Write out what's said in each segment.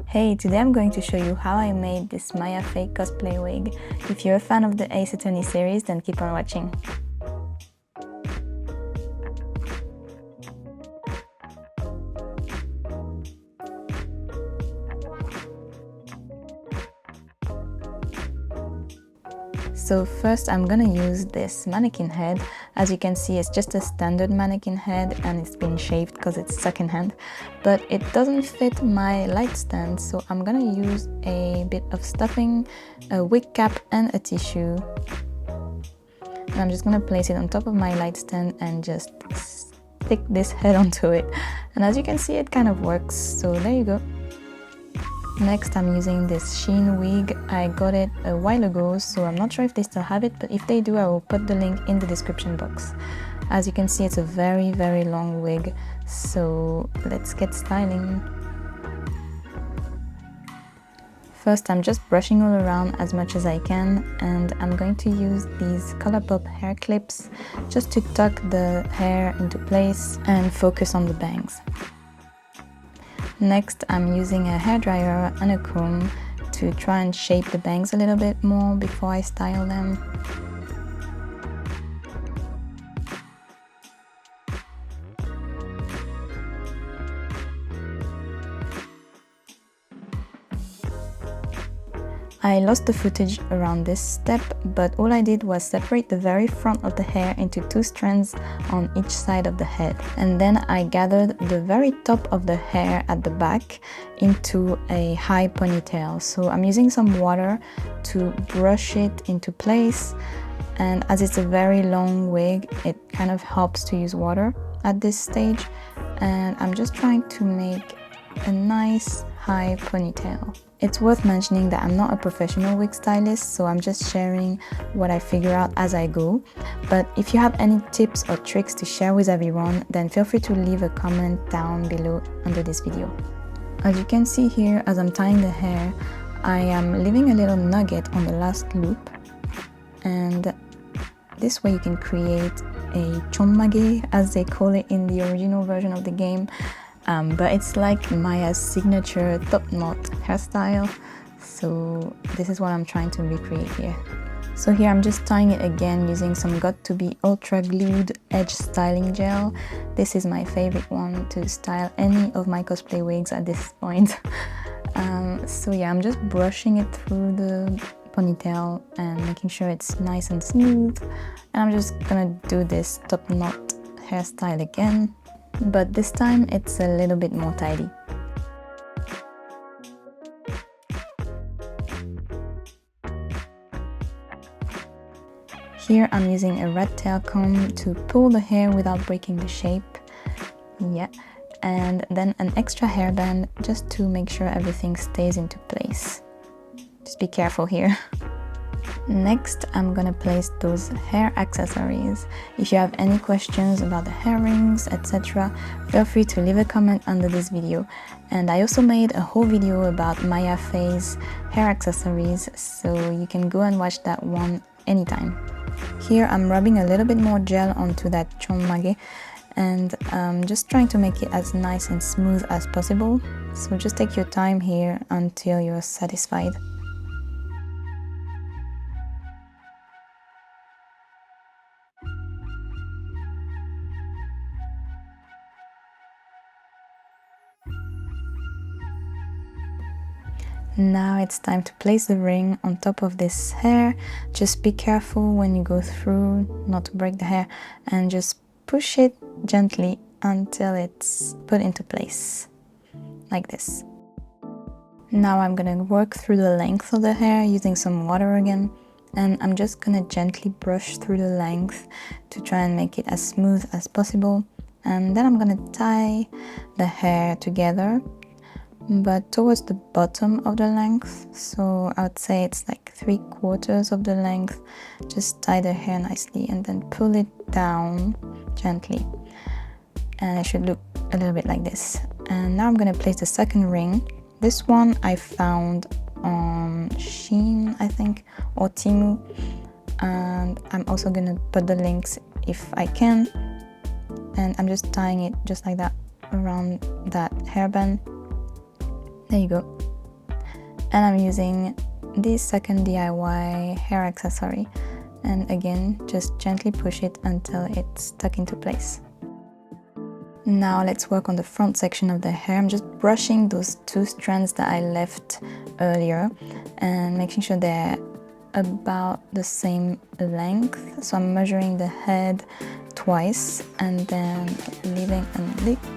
Hey, today I'm going to show you how I made this Maya Fey cosplay wig. If you're a fan of the Ace Attorney series, then keep on watching. So first I'm gonna use this mannequin head. As you can see, it's just a standard mannequin head and it's been shaved because it's secondhand, but it doesn't fit my light stand, so I'm gonna use a bit of stuffing, a wig cap and a tissue. And I'm just gonna place it on top of my light stand and just stick this head onto it. And as you can see, it kind of works, so there you go. Next, I'm using this Shein wig. I got it a while ago, so I'm not sure if they still have it, but if they do, I will put the link in the description box. As you can see, it's a very, very long wig, so let's get styling. First, I'm just brushing all around as much as I can, and I'm going to use these ColourPop hair clips just to tuck the hair into place and focus on the bangs. Next, I'm using a hairdryer and a comb to try and shape the bangs a little bit more before I style them. I lost the footage around this step, but all I did was separate the very front of the hair into 2 strands on each side of the head. And then I gathered the very top of the hair at the back into a high ponytail. So I'm using some water to brush it into place. And as it's a very long wig, it kind of helps to use water at this stage. And I'm just trying to make a nice high ponytail. It's worth mentioning that I'm not a professional wig stylist, so I'm just sharing what I figure out as I go. But if you have any tips or tricks to share with everyone, then feel free to leave a comment down below under this video. As you can see here, as I'm tying the hair, I am leaving a little nugget on the last loop, and this way you can create a chonmage, as they call it in the original version of the game. But it's like Maya's signature top knot hairstyle, so this is what I'm trying to recreate here. So here I'm just tying it again using some got2b ultra glued edge styling gel. This is my favorite one to style any of my cosplay wigs at this point. So yeah, I'm just brushing it through the ponytail and making sure it's nice and smooth. And I'm just gonna do this top knot hairstyle again, but this time it's a little bit more tidy. Here I'm using a rat tail comb to pull the hair without breaking the shape. Yeah, and then an extra hairband just to make sure everything stays into place. Just be careful here. Next, I'm gonna place those hair accessories. If you have any questions about the hair rings, etc., feel free to leave a comment under this video. And I also made a whole video about Maya Fey's hair accessories, so you can go and watch that one anytime. Here I'm rubbing a little bit more gel onto that chonmage and just trying to make it as nice and smooth as possible. So just take your time here until you're satisfied. Now it's time to place the ring on top of this hair. Just be careful when you go through, not to break the hair, and just push it gently until it's put into place, like this. Now I'm gonna work through the length of the hair using some water again, and I'm just gonna gently brush through the length to try and make it as smooth as possible. And then I'm gonna tie the hair together, but towards the bottom of the length, so I would say it's like 3/4 of the length. Just tie the hair nicely and then pull it down gently, and it should look a little bit like this. And now I'm going to place the second ring. This one I found on Shein, I think, or Temu, and I'm also going to put the links if I can. And I'm just tying it just like that around that hairband. There you go. And I'm using this second DIY hair accessory, and again just gently push it until it's stuck into place. Now let's work on the front section of the hair. I'm just brushing those two strands that I left earlier and making sure they're about the same length. So I'm measuring the head twice and then leaving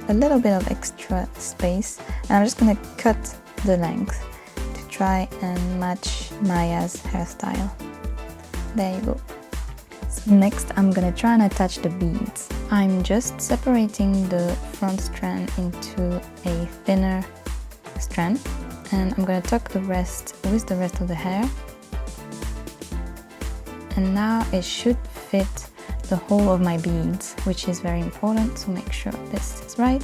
a little bit of extra space, and I'm just gonna cut the length to try and match Maya's hairstyle. There you go. So next I'm gonna try and attach the beads. I'm just separating the front strand into a thinner strand, and I'm gonna tuck the rest with the rest of the hair. And now it should fit the whole of my beads, which is very important, so make sure this is right.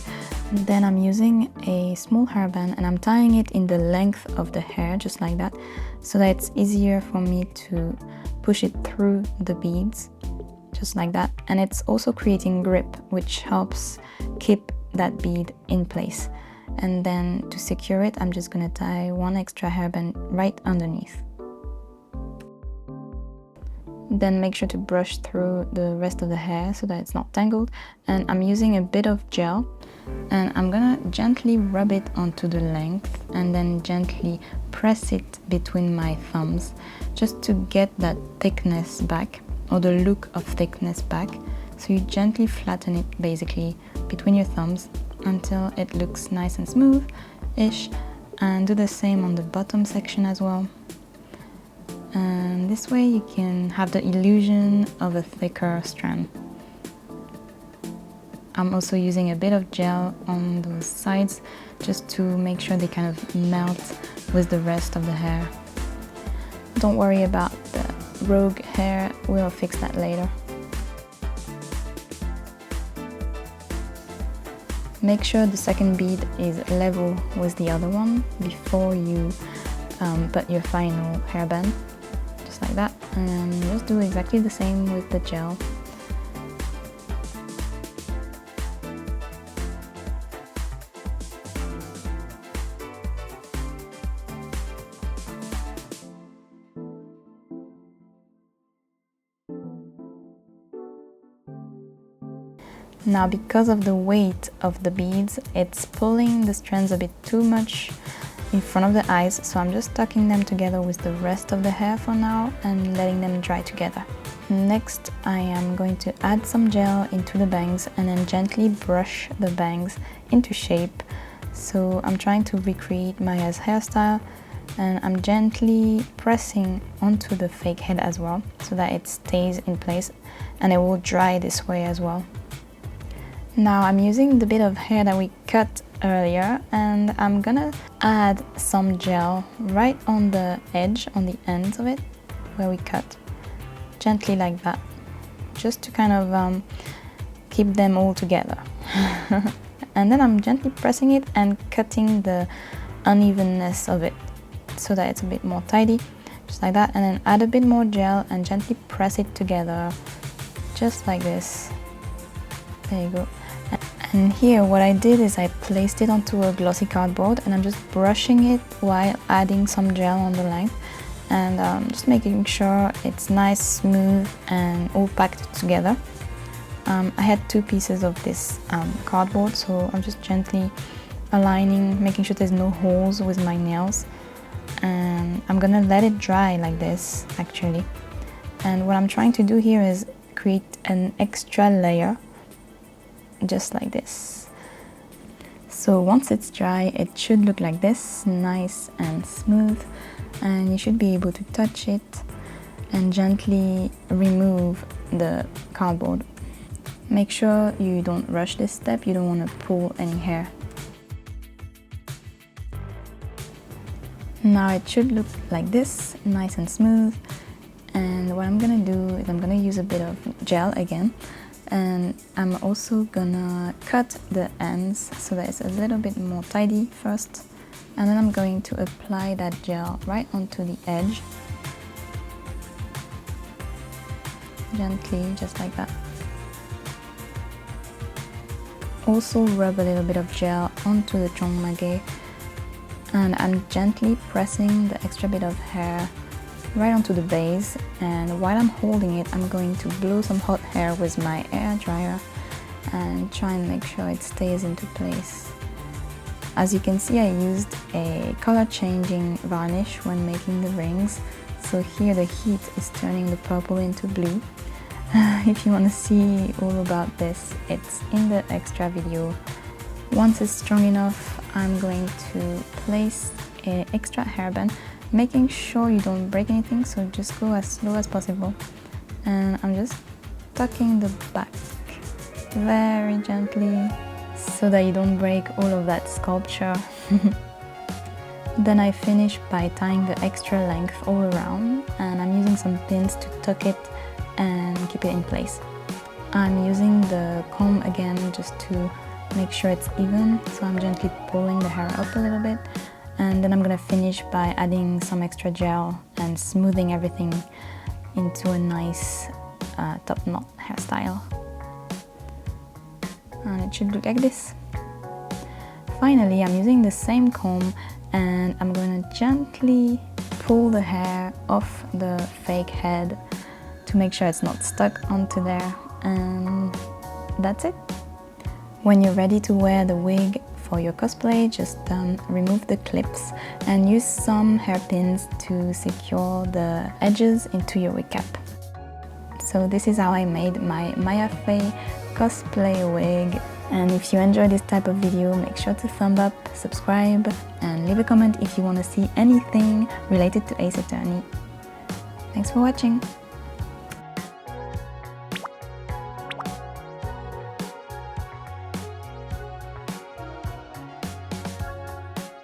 And then I'm using a small hairband and I'm tying it in the length of the hair, just like that, so that it's easier for me to push it through the beads, just like that. And it's also creating grip, which helps keep that bead in place. And then to secure it, I'm just gonna tie one extra hairband right underneath. Then make sure to brush through the rest of the hair so that it's not tangled. And I'm using a bit of gel, and I'm gonna gently rub it onto the length and then gently press it between my thumbs just to get that thickness back, or the look of thickness back. So you gently flatten it basically between your thumbs until it looks nice and smooth-ish, and do the same on the bottom section as well. And this way you can have the illusion of a thicker strand. I'm also using a bit of gel on those sides just to make sure they kind of melt with the rest of the hair. Don't worry about the rogue hair, we'll fix that later. Make sure the second bead is level with the other one before you put your final hairband. Like that, and just do exactly the same with the gel. Now, because of the weight of the beads, it's pulling the strands a bit too much in front of the eyes, so I'm just tucking them together with the rest of the hair for now and letting them dry together. Next, I am going to add some gel into the bangs and then gently brush the bangs into shape. So I'm trying to recreate Maya's hairstyle, and I'm gently pressing onto the fake head as well so that it stays in place and it will dry this way as well. Now I'm using the bit of hair that we cut earlier, and I'm gonna add some gel right on the edge, on the ends of it where we cut, gently like that, just to kind of keep them all together. And then I'm gently pressing it and cutting the unevenness of it so that it's a bit more tidy, just like that, and then add a bit more gel and gently press it together just like this. There you go. And here what I did is I placed it onto a glossy cardboard, and I'm just brushing it while adding some gel on the line, and just making sure it's nice, smooth, and all packed together. I had two pieces of this cardboard, so I'm just gently aligning, making sure there's no holes with my nails, and I'm gonna let it dry like this actually. And what I'm trying to do here is create an extra layer, just like this. So once it's dry, it should look like this, nice and smooth, and you should be able to touch it and gently remove the cardboard. Make sure you don't rush this step, you don't want to pull any hair. Now it should look like this, nice and smooth, and what I'm gonna do is I'm gonna use a bit of gel again, and I'm also gonna cut the ends so that it's a little bit more tidy first, and then I'm going to apply that gel right onto the edge, gently, just like that. Also rub a little bit of gel onto the chongmage And I'm gently pressing the extra bit of hair right onto the base, and while I'm holding it, I'm going to blow some hot air with my hair dryer and try and make sure it stays into place. As you can see, I used a color changing varnish when making the rings, so here the heat is turning the purple into blue. If you want to see all about this, it's in the extra video. Once it's strong enough, I'm going to place an extra hairband, making sure you don't break anything, so just go as slow as possible. And I'm just tucking the back very gently so that you don't break all of that sculpture. Then I finish by tying the extra length all around, and I'm using some pins to tuck it and keep it in place. I'm using the comb again just to make sure it's even, so I'm gently pulling the hair up a little bit, and then I'm gonna finish by adding some extra gel and smoothing everything into a nice top knot hairstyle. And it should look like this. Finally, I'm using the same comb and I'm gonna gently pull the hair off the fake head to make sure it's not stuck onto there, and that's it. When you're ready to wear the wig for your cosplay, just remove the clips and use some hairpins to secure the edges into your wig cap. So this is how I made my Maya Fey cosplay wig. And if you enjoy this type of video, make sure to thumb up, subscribe, and leave a comment if you want to see anything related to Ace Attorney. Thanks for watching!